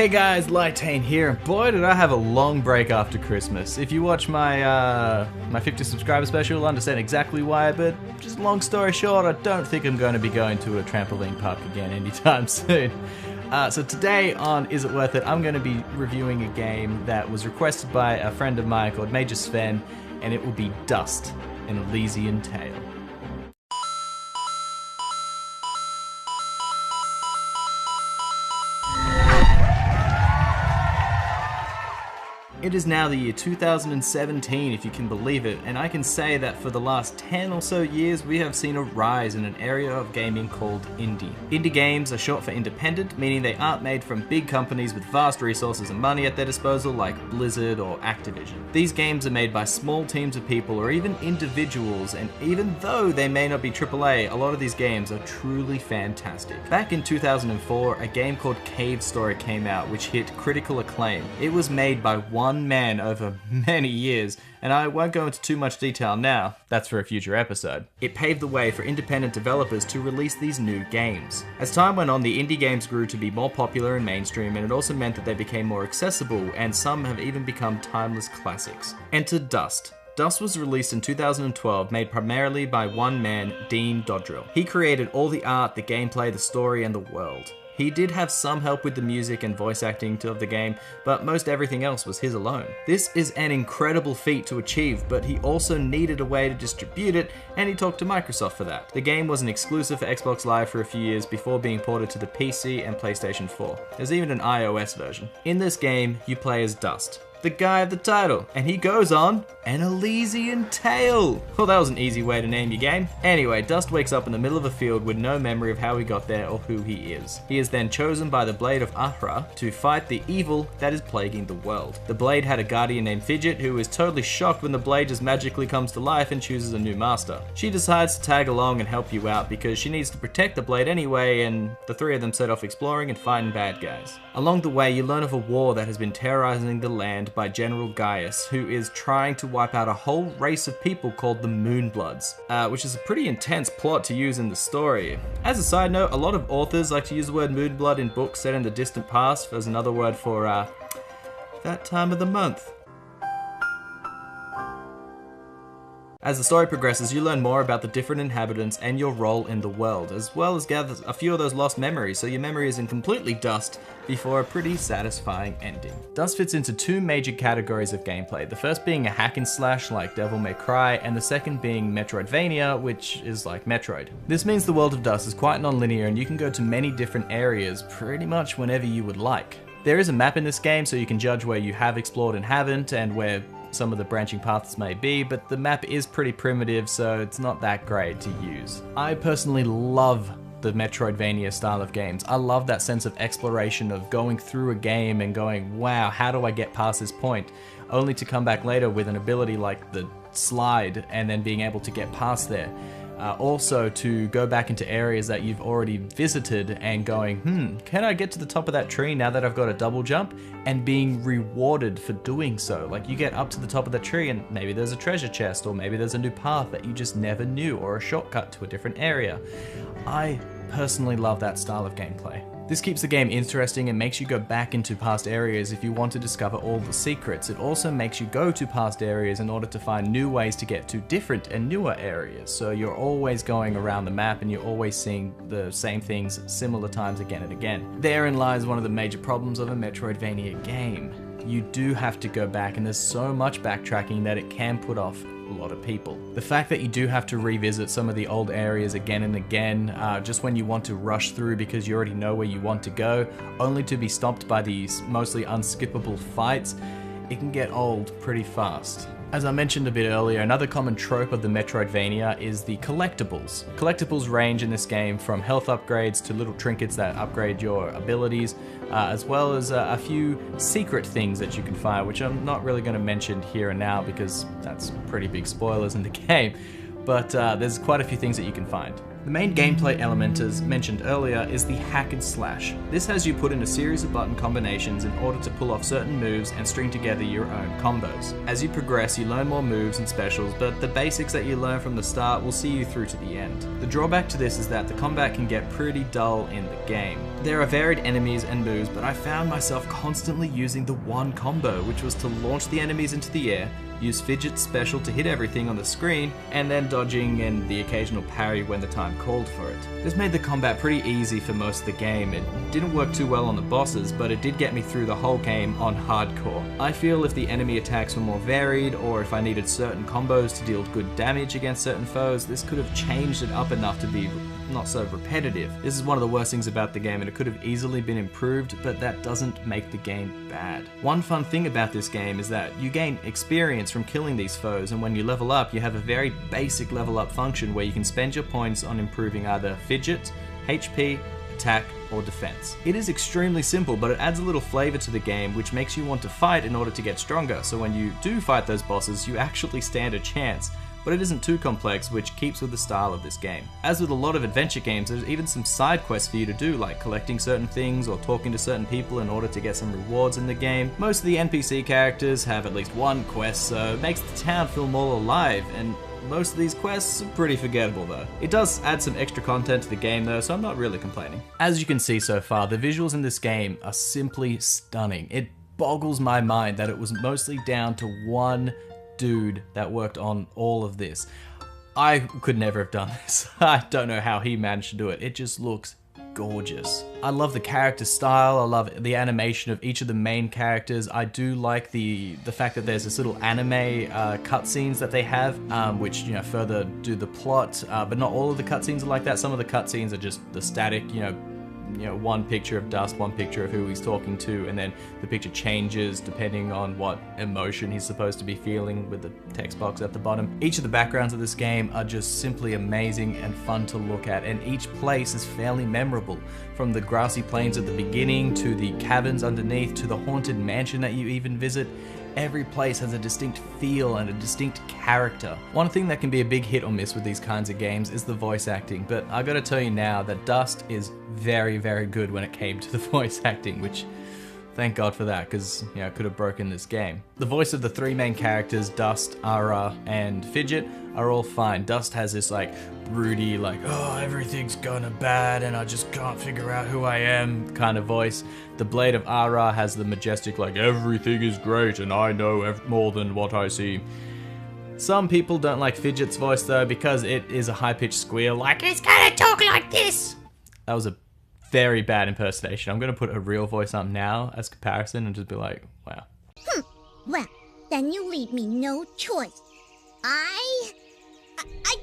Hey guys, Lytane here. Boy, did I have a long break after Christmas. If you watch my 50 subscriber special, you'll understand exactly why, but just long story short, I don't think I'm going to be going to a trampoline park again anytime soon. So today on Is It Worth It, I'm going to be reviewing a game that was requested by a friend of mine called Major Sven, and it will be Dust, an Elysian Tale. It is now the year 2017, if you can believe it, and I can say that for the last 10 or so years we have seen a rise in an area of gaming called indie. Indie games are short for independent, meaning they aren't made from big companies with vast resources and money at their disposal like Blizzard or Activision. These games are made by small teams of people or even individuals, and even though they may not be AAA, a lot of these games are truly fantastic. Back in 2004, a game called Cave Story came out which hit critical acclaim. It was made by one man over many years, and I won't go into too much detail now, that's for a future episode. It paved the way for independent developers to release these new games. As time went on, the indie games grew to be more popular and mainstream, and it also meant that they became more accessible, and some have even become timeless classics. Enter Dust. Dust was released in 2012, made primarily by one man, Dean Dodrill. He created all the art, the gameplay, the story, and the world. He did have some help with the music and voice acting of the game, but most everything else was his alone. This is an incredible feat to achieve, but he also needed a way to distribute it, and he talked to Microsoft for that. The game was an exclusive for Xbox Live for a few years before being ported to the PC and PlayStation 4. There's even an iOS version. In this game, you play as Dust, the guy of the title, and he goes on an Elysian Tale. Well, that was an easy way to name your game. Anyway, Dust wakes up in the middle of a field with no memory of how he got there or who he is. He is then chosen by the Blade of Ahra to fight the evil that is plaguing the world. The Blade had a guardian named Fidget who is totally shocked when the Blade just magically comes to life and chooses a new master. She decides to tag along and help you out because she needs to protect the Blade anyway, and the three of them set off exploring and fighting bad guys. Along the way, you learn of a war that has been terrorizing the land by General Gaius, who is trying to wipe out a whole race of people called the Moonbloods, which is a pretty intense plot to use in the story. As a side note, a lot of authors like to use the word Moonblood in books set in the distant past as another word for that time of the month. As the story progresses, you learn more about the different inhabitants and your role in the world, as well as gather a few of those lost memories, so your memory isn't completely dust before a pretty satisfying ending. Dust fits into two major categories of gameplay, the first being a hack and slash like Devil May Cry, and the second being Metroidvania, which is like Metroid. This means the world of Dust is quite non-linear and you can go to many different areas pretty much whenever you would like. There is a map in this game so you can judge where you have explored and haven't, and where some of the branching paths may be, but the map is pretty primitive, so it's not that great to use. I personally love the Metroidvania style of games. I love that sense of exploration, of going through a game and going, wow, how do I get past this point? Only to come back later with an ability like the slide and then being able to get past there. Also to go back into areas that you've already visited and going, can I get to the top of that tree now that I've got a double jump? And being rewarded for doing so. Like you get up to the top of the tree and maybe there's a treasure chest, or maybe there's a new path that you just never knew, or a shortcut to a different area. I personally love that style of gameplay. This keeps the game interesting and makes you go back into past areas if you want to discover all the secrets. It also makes you go to past areas in order to find new ways to get to different and newer areas. So you're always going around the map and you're always seeing the same things similar times again and again. Therein lies one of the major problems of a Metroidvania game. You do have to go back, and there's so much backtracking that it can put off a lot of people. The fact that you do have to revisit some of the old areas again and again, just when you want to rush through because you already know where you want to go, only to be stopped by these mostly unskippable fights, it can get old pretty fast. As I mentioned a bit earlier, another common trope of the Metroidvania is the collectibles. Collectibles range in this game from health upgrades to little trinkets that upgrade your abilities, as well as a few secret things that you can find, which I'm not really going to mention here and now because that's pretty big spoilers in the game, but there's quite a few things that you can find. The main gameplay element, as mentioned earlier, is the hack and slash. This has you put in a series of button combinations in order to pull off certain moves and string together your own combos. As you progress, you learn more moves and specials, but the basics that you learn from the start will see you through to the end. The drawback to this is that the combat can get pretty dull in the game. There are varied enemies and moves, but I found myself constantly using the one combo, which was to launch the enemies into the air, use Fidget's special to hit everything on the screen, and then dodging and the occasional parry when the time called for it. This made the combat pretty easy for most of the game. It didn't work too well on the bosses, but it did get me through the whole game on hardcore. I feel if the enemy attacks were more varied, or if I needed certain combos to deal good damage against certain foes, this could have changed it up enough to be not so repetitive. This is one of the worst things about the game, and it could have easily been improved, but that doesn't make the game bad. One fun thing about this game is that you gain experience from killing these foes, and when you level up, you have a very basic level up function where you can spend your points on improving either Fidget, HP, attack, or defense. It is extremely simple, but it adds a little flavor to the game, which makes you want to fight in order to get stronger, so when you do fight those bosses, you actually stand a chance. But it isn't too complex, which keeps with the style of this game. As with a lot of adventure games, there's even some side quests for you to do, like collecting certain things or talking to certain people in order to get some rewards in the game. Most of the NPC characters have at least one quest, so it makes the town feel more alive, and most of these quests are pretty forgettable though. It does add some extra content to the game though, so I'm not really complaining. As you can see so far, the visuals in this game are simply stunning. It boggles my mind that it was mostly down to one dude that worked on all of this. I could never have done this. I don't know how he managed to do it. It just looks gorgeous. I love the character style. I love the animation of each of the main characters. I do like the fact that there's this little anime cutscenes that they have, which further do the plot. But not all of the cutscenes are like that. Some of the cutscenes are just the static, one picture of Dust, one picture of who he's talking to, and then the picture changes depending on what emotion he's supposed to be feeling with the text box at the bottom. Each of the backgrounds of this game are just simply amazing and fun to look at, and each place is fairly memorable. From the grassy plains at the beginning, to the caverns underneath, to the haunted mansion that you even visit. Every place has a distinct feel and a distinct character. One thing that can be a big hit or miss with these kinds of games is the voice acting, but I gotta tell you now that Dust is very, very good when it came to the voice acting, which thank God for that, because it could have broken this game. The voice of the three main characters, Dust, Ara, and Fidget, are all fine. Dust has this broody, oh, everything's gonna bad and I just can't figure out who I am kind of voice. The blade of Ara has the majestic, everything is great and I know more than what I see. Some people don't like Fidget's voice though, because it is a high-pitched squeal, it's gonna talk like this. That was a very bad impersonation. I'm gonna put a real voice up now as comparison and just be like, wow. Well, then you leave me no choice. I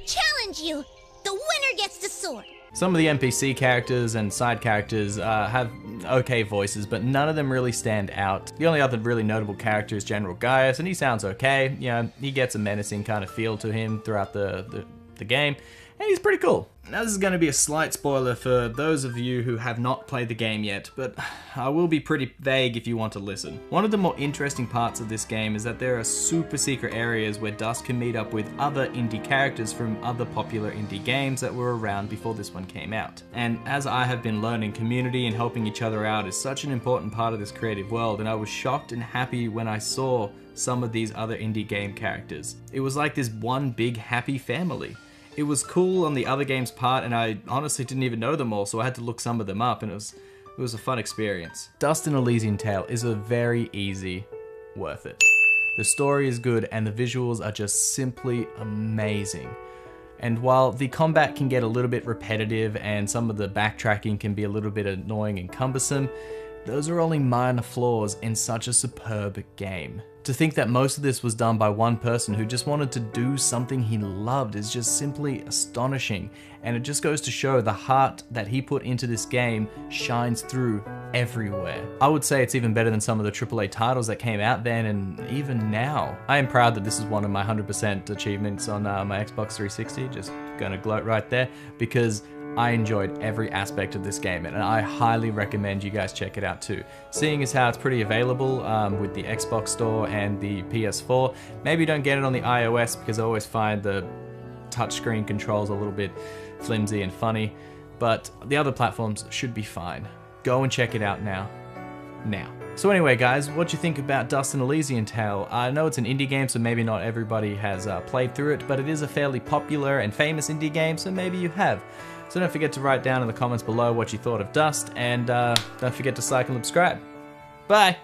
challenge you. The winner gets the sword. Some of the NPC characters and side characters have okay voices, but none of them really stand out. The only other really notable character is General Gaius, and he sounds okay. He gets a menacing kind of feel to him throughout the game, and he's pretty cool. Now this is going to be a slight spoiler for those of you who have not played the game yet, but I will be pretty vague if you want to listen. One of the more interesting parts of this game is that there are super secret areas where Dust can meet up with other indie characters from other popular indie games that were around before this one came out. And as I have been learning, community and helping each other out is such an important part of this creative world, and I was shocked and happy when I saw some of these other indie game characters. It was like this one big happy family. It was cool on the other game's part, and I honestly didn't even know them all, so I had to look some of them up, and it was a fun experience. Dust: An Elysian Tale is a very easy worth it. The story is good, and the visuals are just simply amazing. And while the combat can get a little bit repetitive, and some of the backtracking can be a little bit annoying and cumbersome, those are only minor flaws in such a superb game. To think that most of this was done by one person who just wanted to do something he loved is just simply astonishing, and it just goes to show the heart that he put into this game shines through everywhere. I would say it's even better than some of the AAA titles that came out then and even now. I am proud that this is one of my 100% achievements on my Xbox 360, just gonna gloat right there, because I enjoyed every aspect of this game, and I highly recommend you guys check it out too. Seeing as how it's pretty available with the Xbox store and the PS4, maybe don't get it on the iOS because I always find the touchscreen controls a little bit flimsy and funny, but the other platforms should be fine. Go and check it out now. So anyway guys, what do you think about Dust: An Elysian Tale? I know it's an indie game, so maybe not everybody has played through it, but it is a fairly popular and famous indie game, so maybe you have. So don't forget to write down in the comments below what you thought of Dust, and don't forget to like and subscribe. Bye!